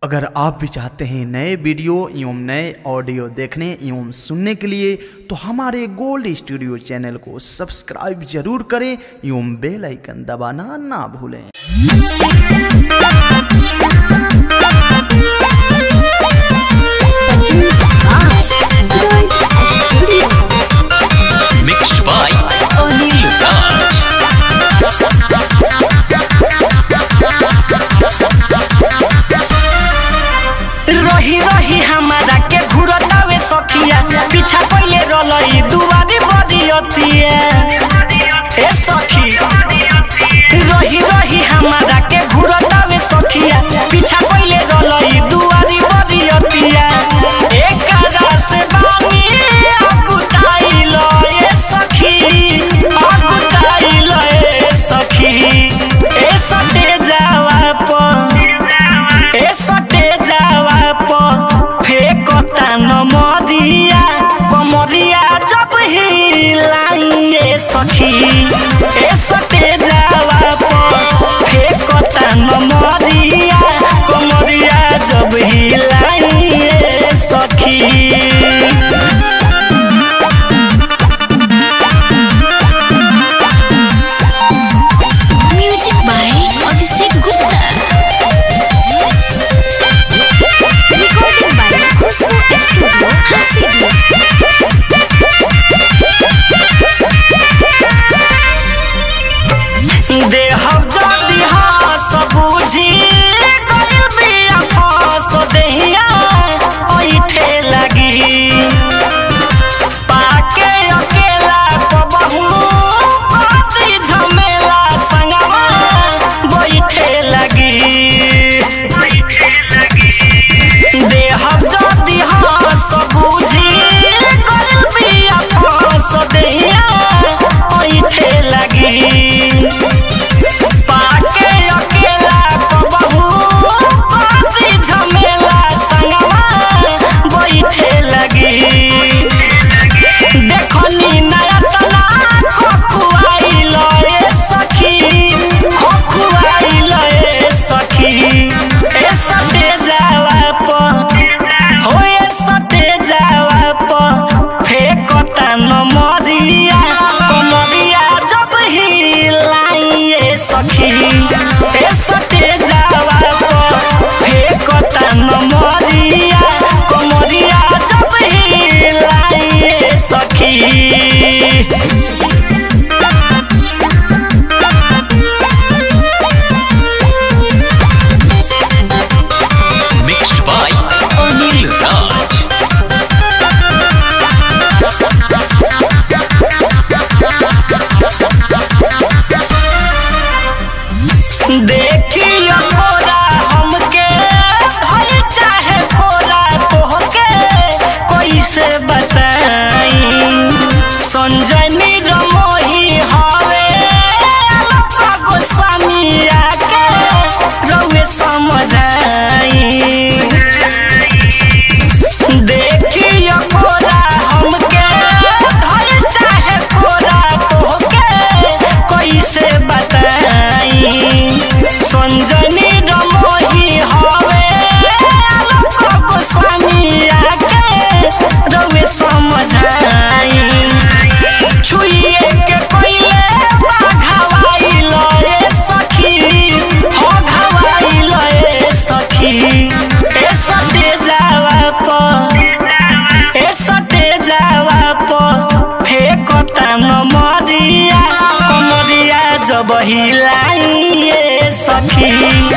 अगर आप भी चाहते हैं नए वीडियो एवं नए ऑडियो देखने एवं सुनने के लिए तो हमारे गोल्ड स्टूडियो चैनल को सब्सक्राइब जरूर करें एवं बेल आइकन दबाना ना भूलें। Mixed by Anil Raj। रही रही हमारा के घुरतावे सखिया पीछा पहले रलई दुआरी बदियतिया ए सखी रही रही हमारा के घुरतावे सखिया पीछा पहले रलई दुआरी बदियतिया एक कादा से बानी अकुताइल ए सखी अकुताइल ए सखी ए सटे जावा प ए सटे जावा नमरिया कमरिया जब हिलाइए सखी ए सटे जावा फेंकता नमरिया कमरिया जब हिलाइए सखी। Mixed by Anil Raj। देखियो खोरा हमके धल चाहे खोरा तोहके कोई से बताई संजय निरमोही हवे अलका गोस्वामी आके रउए समझाई देखियो खोरा हमके धल चाहे खोरा तोहके कोई से बताई संजय निरमोही हवे अलका गोस्वामी आके रउए समझाई छुइए के कोइले घावाइल ए सखी हो घावाइल ए सखी ए सटे जावा फेंकता नमरिया कमरिया जब हिलाइए सखी।